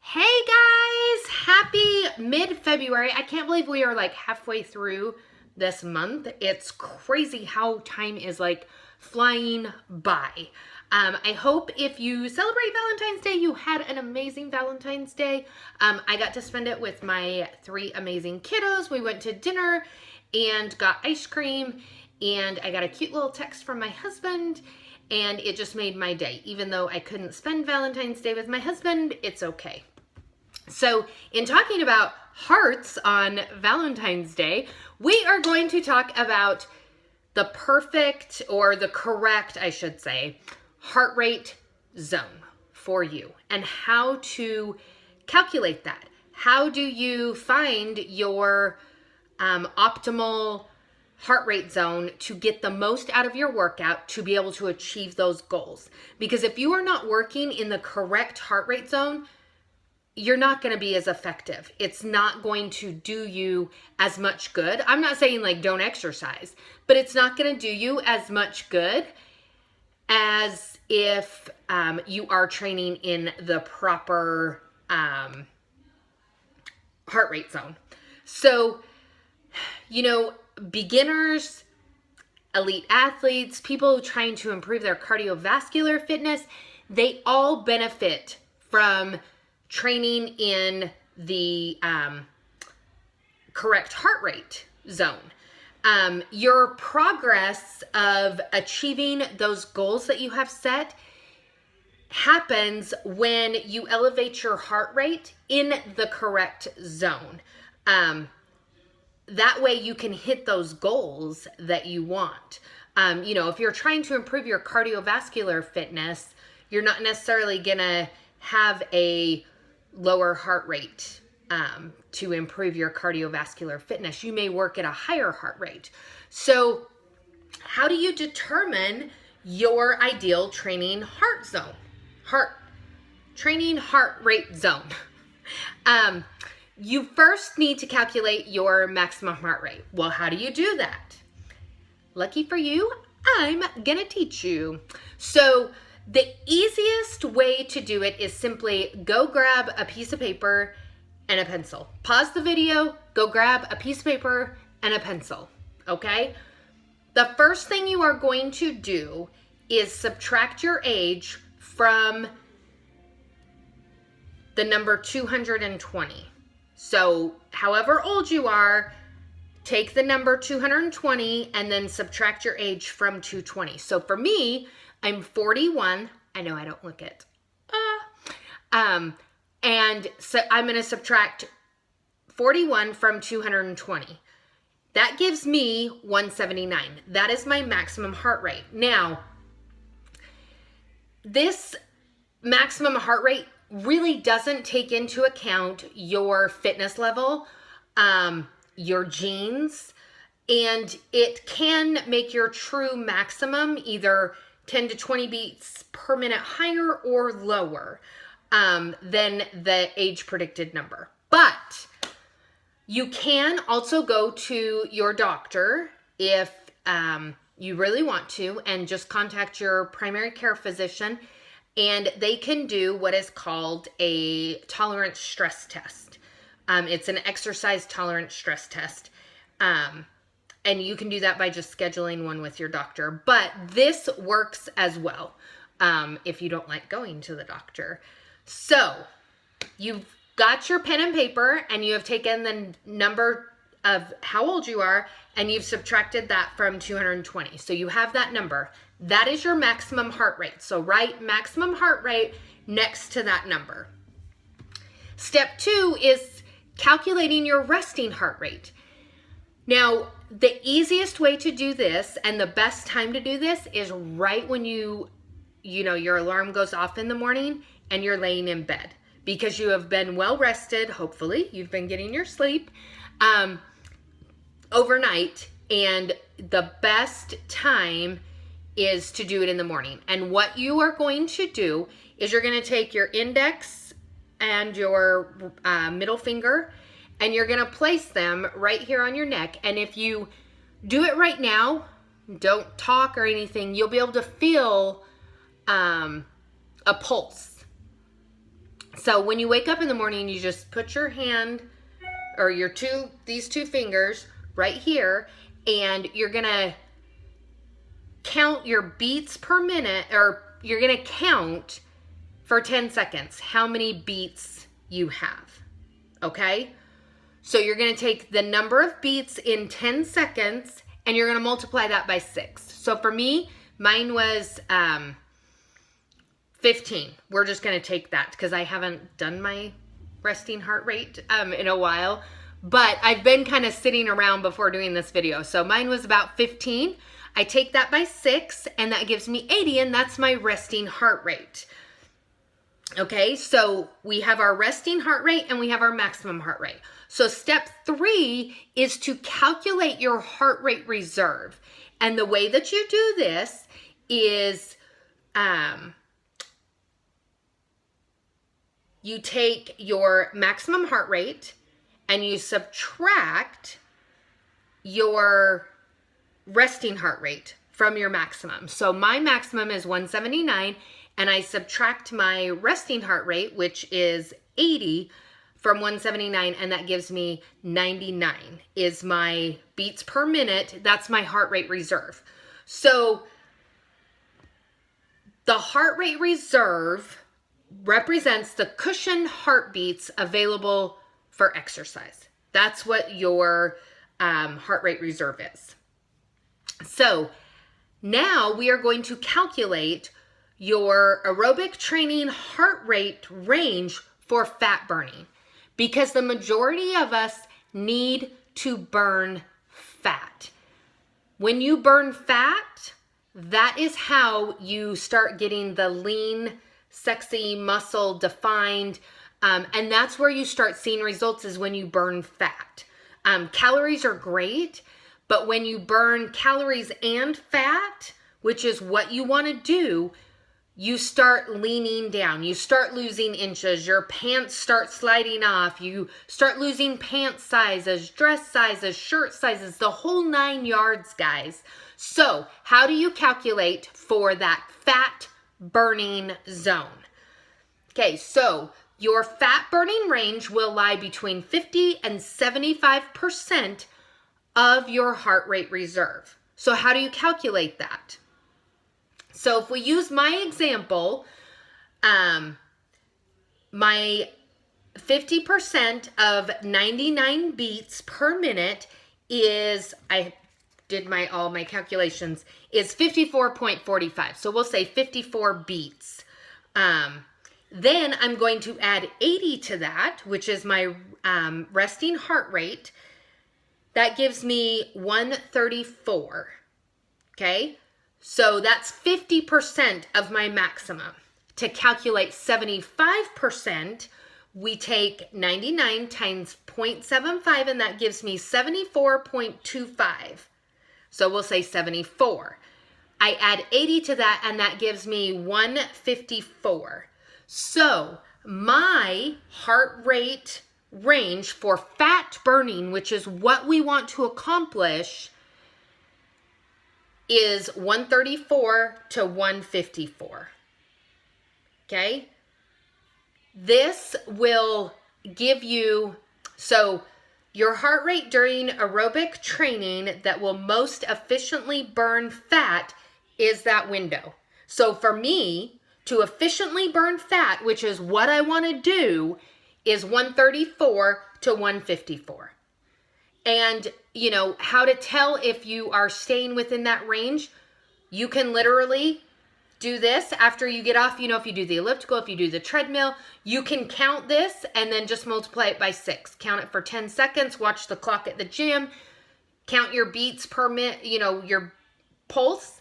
Hey guys, happy mid-February. I can't believe we are like halfway through this month. It's crazy how time is like flying by. I hope if you celebrate Valentine's Day, you had an amazing Valentine's Day. I got to spend it with my three amazing kiddos. We went to dinner and got ice cream, and I got a cute little text from my husband, and it just made my day. Even though I couldn't spend Valentine's Day with my husband, it's okay. So, in talking about hearts on Valentine's Day, we are going to talk about the perfect, or the correct, I should say, heart rate zone for you and how to calculate that. How do you find your optimal heart rate zone to get the most out of your workout to be able to achieve those goals? Because if you are not working in the correct heart rate zone, you're not going to be as effective. It's not going to do you as much good. I'm not saying like don't exercise, but it's not going to do you as much good as if you are training in the proper heart rate zone. So, beginners, elite athletes, people trying to improve their cardiovascular fitness, they all benefit from training in the correct heart rate zone. Your progress of achieving those goals that you have set happens when you elevate your heart rate in the correct zone. That way you can hit those goals that you want. If you're trying to improve your cardiovascular fitness, you're not necessarily gonna have a lower heart rate to improve your cardiovascular fitness. You may work at a higher heart rate. So how do you determine your ideal training heart rate zone? You first need to calculate your maximum heart rate. Well, how do you do that? Lucky for you, I'm gonna teach you. So the easiest way to do it is simply go grab a piece of paper and a pencil. Pause the video, go grab a piece of paper and a pencil, okay? The first thing you are going to do is subtract your age from the number 220. So however old you are, take the number 220 and then subtract your age from 220. So for me, I'm 41. I know I don't look it. And so I'm going to subtract 41 from 220. That gives me 179. That is my maximum heart rate. Now, this maximum heart rate really doesn't take into account your fitness level, your genes, and it can make your true maximum either 10 to 20 beats per minute higher or lower than the age predicted number. But you can also go to your doctor if you really want to, and just contact your primary care physician, and they can do what is called a tolerance stress test. It's an exercise tolerance stress test. And you can do that by just scheduling one with your doctor. But this works as well if you don't like going to the doctor. So you've got your pen and paper, and you have taken the number of how old you are, and you've subtracted that from 220. So you have that number. That is your maximum heart rate. So write maximum heart rate next to that number. Step 2 is calculating your resting heart rate. Now, the easiest way to do this and the best time to do this is right when your alarm goes off in the morning and you're laying in bed, because you have been well rested. Hopefully you've been getting your sleep overnight, and the best time is to do it in the morning. And what you are going to do is you're going to take your index and your middle finger, and you're going to place them right here on your neck. And if you do it right now, don't talk or anything, you'll be able to feel a pulse. So when you wake up in the morning, you just put your hand or these two fingers right here, and you're gonna count your beats per minute, or you're gonna count for 10 seconds how many beats you have, okay? So you're gonna take the number of beats in 10 seconds and you're gonna multiply that by 6. So for me, mine was 15. We're just gonna take that because I haven't done my resting heart rate in a while, but I've been kind of sitting around before doing this video. So mine was about 15. I take that by 6 and that gives me 80, and that's my resting heart rate. Okay, so we have our resting heart rate and we have our maximum heart rate. So step 3 is to calculate your heart rate reserve. And the way that you do this is you take your maximum heart rate and you subtract your resting heart rate from your maximum. So my maximum is 179, and I subtract my resting heart rate, which is 80, from 179, and that gives me 99 is my beats per minute. That's my heart rate reserve. So the heart rate reserve represents the cushion heartbeats available for exercise. That's what your heart rate reserve is. So now we are going to calculate your aerobic training heart rate range for fat burning, because the majority of us need to burn fat. When you burn fat, that is how you start getting the lean, sexy, muscle defined, and that's where you start seeing results, is when you burn fat. Calories are great, but when you burn calories and fat, which is what you want to do, you start leaning down. You start losing inches. Your pants start sliding off. You start losing pant sizes, dress sizes, shirt sizes, the whole 9 yards, guys. So how do you calculate for that fat burning zone? Okay, so your fat burning range will lie between 50 and 75% of your heart rate reserve. So how do you calculate that? So if we use my example, my 50% of 99 beats per minute is, I did all my calculations, is 54.45. So we'll say 54 beats. Then I'm going to add 80 to that, which is my resting heart rate. That gives me 134, okay? So that's 50% of my maximum. To calculate 75%, we take 99 times 0.75, and that gives me 74.25. So we'll say 74. I add 80 to that, and that gives me 154. So my heart rate range for fat burning, which is what we want to accomplish, is 134 to 154. Okay? This will give you, so your heart rate during aerobic training that will most efficiently burn fat is that window. So for me, to efficiently burn fat, which is what I want to do, is 134 to 154. And, you know, how to tell if you are staying within that range, you can literally do this after you get off. You know, if you do the elliptical, if you do the treadmill, you can count this and then just multiply it by 6. Count it for 10 seconds, watch the clock at the gym, count your beats per minute, you know, your pulse,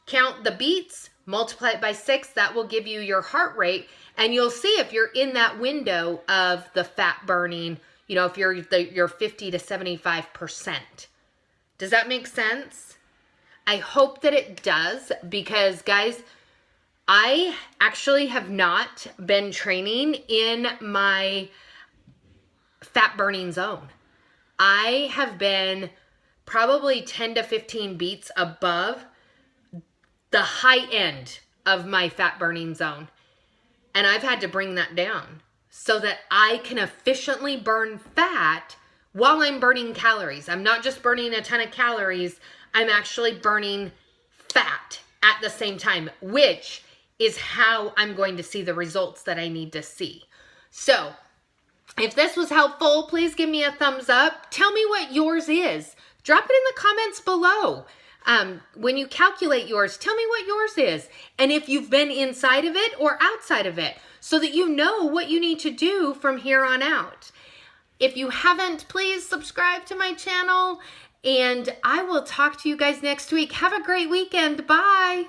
count the beats, multiply it by 6. That will give you your heart rate, and you'll see if you're in that window of the fat burning, you know, if you're 50 to 75%. Does that make sense? I hope that it does, because guys, I actually have not been training in my fat burning zone. I have been probably 10 to 15 beats above the high end of my fat burning zone. And I've had to bring that down. so that I can efficiently burn fat while I'm burning calories. I'm not just burning a ton of calories, I'm actually burning fat at the same time, which is how I'm going to see the results that I need to see. So if this was helpful, please give me a thumbs up. Tell me what yours is. Drop it in the comments below. When you calculate yours, tell me what yours is. And if you've been inside of it or outside of it, so that you know what you need to do from here on out. If you haven't, please subscribe to my channel, and I will talk to you guys next week. Have a great weekend. Bye.